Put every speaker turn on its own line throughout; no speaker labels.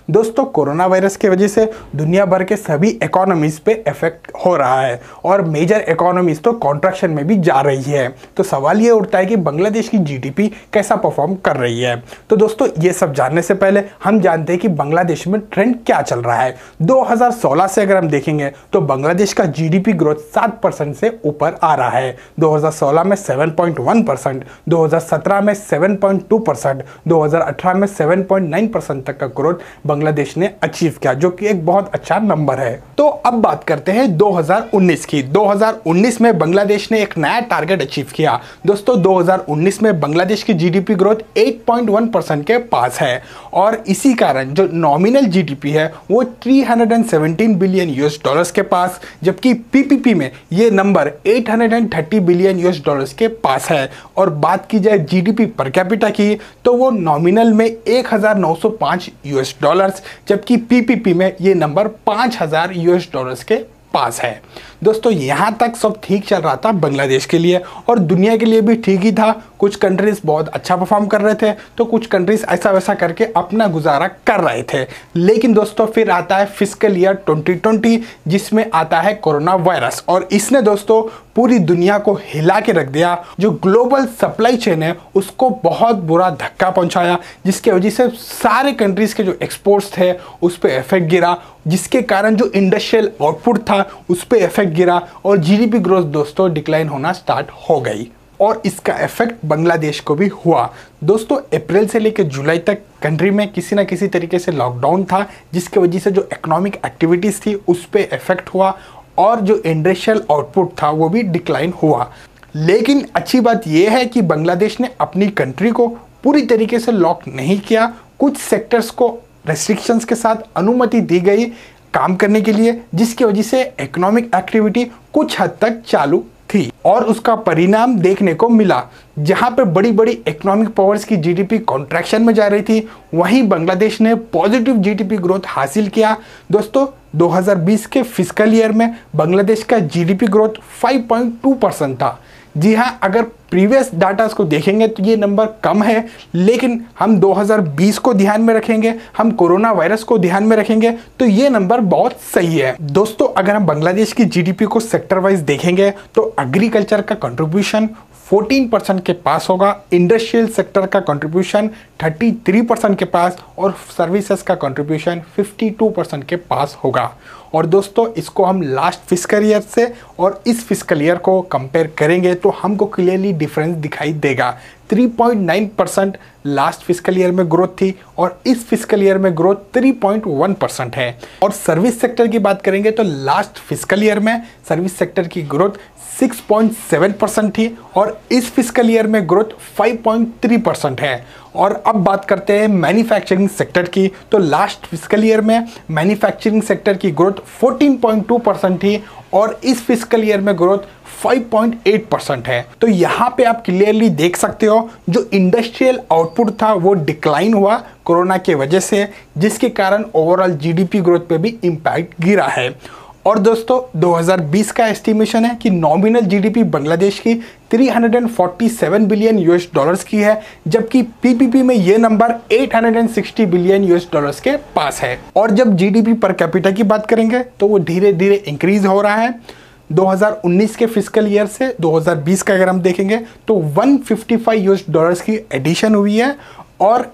दोस्तों corona virus की वजह से दुनिया भर के सभी इकोनॉमीज पे इफेक्ट हो रहा है और मेजर इकोनॉमीज तो कॉन्ट्रैक्शन में भी जा रही है। तो सवाल ये उठता है कि बांग्लादेश की जीडीपी कैसा परफॉर्म कर रही है। तो दोस्तों ये सब जानने से पहले हम जानते हैं कि बांग्लादेश में ट्रेंड क्या चल रहा है। 2016 से अगर हम देखेंगे तो बांग्लादेश का जीडीपी ग्रोथ 7% से ऊपर आ रहा है। 2016 में 7.1%, 2017 में 7.2%, 2018 में 7.9% तक का ग्रोथ बांग्लादेश ने अचीव किया, जो कि एक बहुत अच्छा नंबर है। तो अब बात करते हैं 2019 की। 2019 में बांग्लादेश ने एक नया टारगेट अचीव किया। दोस्तों 2019 में बांग्लादेश की जीडीपी ग्रोथ 8.1% के पास है और इसी कारण जो नॉमिनल जीडीपी है वो 317 बिलियन यूएस डॉलर्स के पास, जबकि पीपीपी में ये नंबर 830 बिलियन यूएस डॉलर्स के पास है। और बात की जाए जीडीपी पर कैपिटा की तो वो नॉमिनल में 1905 यूएस डॉलर्स, जबकि पीपीपी में ये नंबर 5000 यूएस डॉलर्स के पास है। दोस्तों यहाँ तक सब ठीक चल रहा था बांग्लादेश के लिए और दुनिया के लिए भी ठीक ही था। कुछ कंट्रीज बहुत अच्छा परफॉर्म कर रहे थे तो कुछ कंट्रीज ऐसा वैसा करके अपना गुजारा कर रहे थे। लेकिन दोस्तों फिर आता है फिस्कल ईयर 2020, जिसमें आता है कोरोना वायरस और इसने दोस्तों पूरी दुनिया को हिला के रख दिया। जो ग्लोबल सप्लाई चेन है उसको बहुत बुरा धक्का पहुंचाया, जिसकी वजह से सारे कंट्रीज के जो एक्सपोर्ट्स थे उस पर इफेक्ट गिरा, जिसके कारण जो इंडस्ट्रियल आउटपुट था उस पर इफेक्ट गिरा और जीडीपी ग्रोथ दोस्तों डिक्लाइन होना स्टार्ट हो गई। और इसका इफेक्ट बांग्लादेश को भी हुआ। दोस्तों अप्रैल से लेकर जुलाई तक कंट्री में किसी ना किसी तरीके से लॉकडाउन था, जिसकी वजह से जो इकोनॉमिक एक्टिविटीज़ थी उस पर इफेक्ट हुआ और जो इंडस्ट्रियल आउटपुट था वो भी डिक्लाइन हुआ। लेकिन अच्छी बात यह है कि बांग्लादेश ने अपनी कंट्री को पूरी तरीके से लॉक नहीं किया। कुछ सेक्टर्स को रेस्ट्रिक्शंस के साथ अनुमति दी गई काम करने के लिए, जिसकी वजह से इकोनॉमिक एक्टिविटी कुछ हद तक चालू थी और उसका परिणाम देखने को मिला। जहां पे बड़ी बड़ी इकोनॉमिक पावर्स की जीडीपी कॉन्ट्रैक्शन में जा रही थी, वहीं बांग्लादेश ने पॉजिटिव जीडीपी ग्रोथ हासिल किया। दोस्तों 2020 के फिस्कल ईयर में बांग्लादेश का जीडीपी ग्रोथ 5.2% था। जी हाँ, अगर प्रीवियस डाटा को देखेंगे तो ये नंबर कम है, लेकिन हम 2020 को ध्यान में रखेंगे, हम कोरोना वायरस को ध्यान में रखेंगे तो ये नंबर बहुत सही है। दोस्तों अगर हम बांग्लादेश की जीडीपी को सेक्टर वाइज देखेंगे तो एग्रीकल्चर का कंट्रीब्यूशन 14% के पास होगा, इंडस्ट्रियल सेक्टर का कंट्रीब्यूशन 33% के पास और सर्विसेज का कंट्रीब्यूशन 52% के पास होगा। और दोस्तों इसको हम लास्ट फिस्कल ईयर से और इस फिस्कल ईयर को कंपेयर करेंगे तो हमको क्लियरली डिफरेंस दिखाई देगा। 3.9% लास्ट फिस्कल ईयर में ग्रोथ थी और इस फिस्कल ईयर में ग्रोथ 3.1% है। और सर्विस सेक्टर की बात करेंगे तो लास्ट फिस्कल ईयर में सर्विस सेक्टर की ग्रोथ 6.7% थी और इस फिस्कल ईयर में ग्रोथ 5.3% है। और अब बात करते हैं मैन्युफैक्चरिंग सेक्टर की, तो लास्ट फिस्कल ईयर में मैन्युफैक्चरिंग सेक्टर की ग्रोथ 14.2% थी और इस फिस्कल ईयर में ग्रोथ 5.8% है। तो यहाँ पे आप क्लियरली देख सकते हो जो इंडस्ट्रियल आउटपुट था वो डिक्लाइन हुआ कोरोना के वजह से, जिसके कारण ओवरऑल जीडीपी ग्रोथ पे भी इम्पैक्ट गिरा है। और दोस्तों 2020 का एस्टिमेशन है कि नॉमिनल जीडीपी बांग्लादेश की 347 बिलियन यूएस डॉलर्स की है, जबकि पीपीपी में ये नंबर 860 बिलियन यूएस डॉलर्स के पास है। और जब जीडीपी पर कैपिटा की बात करेंगे तो वो धीरे धीरे इंक्रीज हो रहा है। 2019 के फिस्कल ईयर से 2020 का अगर हम देखेंगे तो 155 यूएस डॉलर्स की एडिशन हुई है और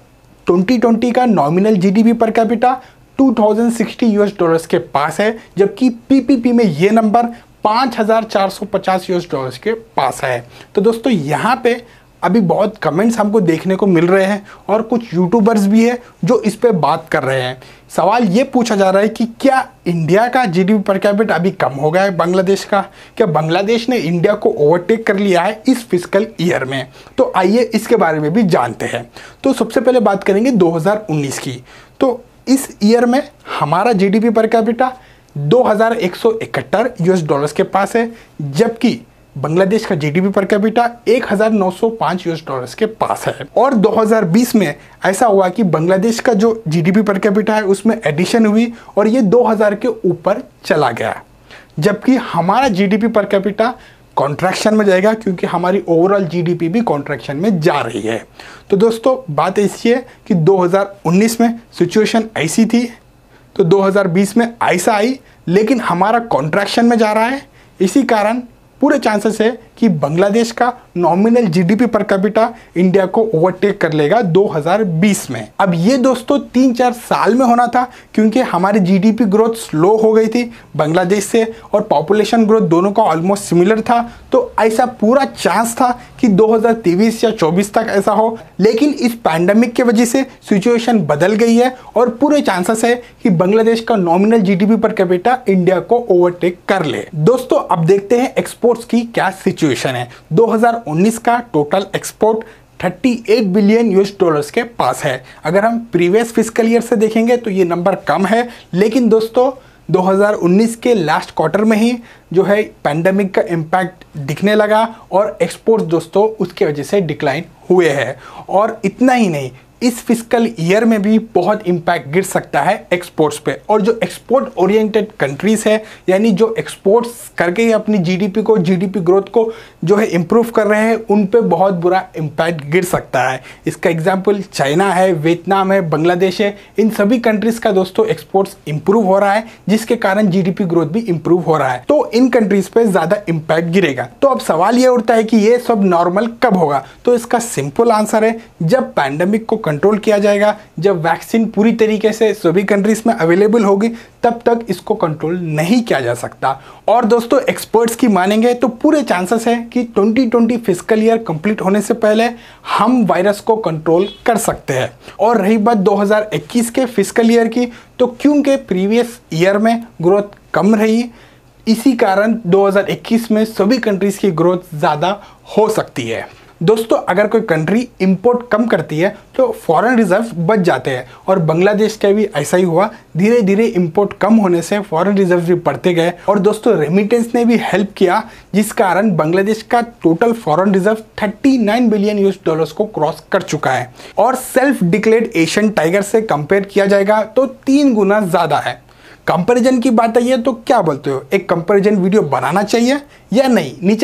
2020 का nominal GDP per capita 2060 US dollars के पास है, जबकि पीपीपी में ये नंबर 5450 यूएस डॉलर्स के पास है। तो दोस्तों यहाँ पे अभी बहुत कमेंट्स हमको देखने को मिल रहे हैं और कुछ यूट्यूबर्स भी है जो इस पे बात कर रहे हैं। सवाल ये पूछा जा रहा है कि क्या इंडिया का जीडीपी पर कैपिटा अभी कम हो गया है बांग्लादेश का? क्या बांग्लादेश ने इंडिया को ओवरटेक कर लिया है इस फिस्कल ईयर में? तो आइए इसके बारे में भी जानते हैं। तो सबसे पहले बात करेंगे 2019 की। तो इस ईयर में हमारा GDP per capita 2171 US dollars के पास है, जबकि बांग्लादेश का GDP per capita 1905 US dollars के पास है। और 2020 में ऐसा हुआ कि बांग्लादेश का जो जीडीपी पर कैपिटा है उसमें एडिशन हुई और ये 2000 के ऊपर चला गया, जबकि हमारा जीडीपी पर कैपिटा कॉन्ट्रैक्शन में जाएगा, क्योंकि हमारी ओवरऑल जीडीपी भी कॉन्ट्रैक्शन में जा रही है। तो दोस्तों बात ऐसी है कि 2019 में सिचुएशन ऐसी थी, तो 2020 में ऐसा आई, लेकिन हमारा कॉन्ट्रैक्शन में जा रहा है। इसी कारण पूरे चांसेस है कि बांग्लादेश का nominal GDP per capita India को ओवरटेक कर लेगा 2020 में। अब ये दोस्तों 3-4 साल में होना था, क्योंकि हमारी जीडीपी ग्रोथ स्लो हो गई थी बांग्लादेश से, और पॉपुलेशन ग्रोथ दोनों का ऑलमोस्ट सिमिलर था। तो ऐसा पूरा चांस था कि 2023 या 24 तक ऐसा हो, लेकिन इस पैंडेमिक की वजह से सिचुएशन बदल गई है और पूरे चांसेस है कि बांग्लादेश का nominal GDP per capita India को ओवरटेक कर ले। दोस्तों अब देखते हैं एक्सपोर्ट्स की क्या सिचुएशन है। 2019 का total export 38 billion US dollars के पास है। अगर हम प्रीवियस फिस्कल ईयर से देखेंगे तो ये नंबर कम है, लेकिन दोस्तों 2019 के लास्ट क्वार्टर में ही जो है पैंडेमिक का इम्पैक्ट दिखने लगा और एक्सपोर्ट्स दोस्तों उसके वजह से डिक्लाइन हुए हैं। और इतना ही नहीं, इस फिस्कल ईयर में भी बहुत इम्पैक्ट गिर सकता है एक्सपोर्ट्स पे। और जो एक्सपोर्ट ओरिएंटेड कंट्रीज है, यानी जो एक्सपोर्ट्स करके ही अपनी जीडीपी ग्रोथ को जो है इम्प्रूव कर रहे हैं, उन पे बहुत बुरा इम्पैक्ट गिर सकता है। इसका एग्जांपल चाइना है, वियतनाम है, बांग्लादेश है। इन सभी कंट्रीज का दोस्तों एक्सपोर्ट्स इंप्रूव हो रहा है, जिसके कारण जीडीपी ग्रोथ भी इंप्रूव हो रहा है। तो इन कंट्रीज पे ज्यादा इम्पैक्ट गिरेगा। तो अब सवाल ये उठता है कि ये सब नॉर्मल कब होगा? तो इसका सिंपल आंसर है, जब पैंडेमिक को कंट्रोल किया जाएगा, जब वैक्सीन पूरी तरीके से सभी कंट्रीज में अवेलेबल होगी, तब तक इसको कंट्रोल नहीं किया जा सकता। और दोस्तों एक्सपर्ट्स की मानेंगे तो पूरे चांसेस है कि 2020 फिस्कल ईयर कंप्लीट होने से पहले हम वायरस को कंट्रोल कर सकते हैं। और रही बात 2021 के फिस्कल ईयर की, तो क्योंकि प्रीवियस ईयर में ग्रोथ कम रही, इसी कारण 2021 में सभी कंट्रीज की ग्रोथ ज़्यादा हो सकती है। दोस्तों अगर कोई कंट्री इंपोर्ट कम करती है तो फॉरेन रिजर्व्स बच जाते हैं, और बांग्लादेश का भी ऐसा ही हुआ। धीरे धीरे इंपोर्ट कम होने से फॉरेन रिजर्व्स भी बढ़ते गए, और दोस्तों रेमिटेंस ने भी हेल्प किया, जिस कारण बांग्लादेश का total foreign reserve 39 billion US dollars को क्रॉस कर चुका है। और सेल्फ डिक्लेयर्ड एशियन टाइगर से कंपेयर किया जाएगा तो 3 गुना ज़्यादा है। कंपैरिजन की बात आई है तो क्या बोलते हो, एक कंपैरिजन वीडियो बनाना चाहिए या नहीं? नीचे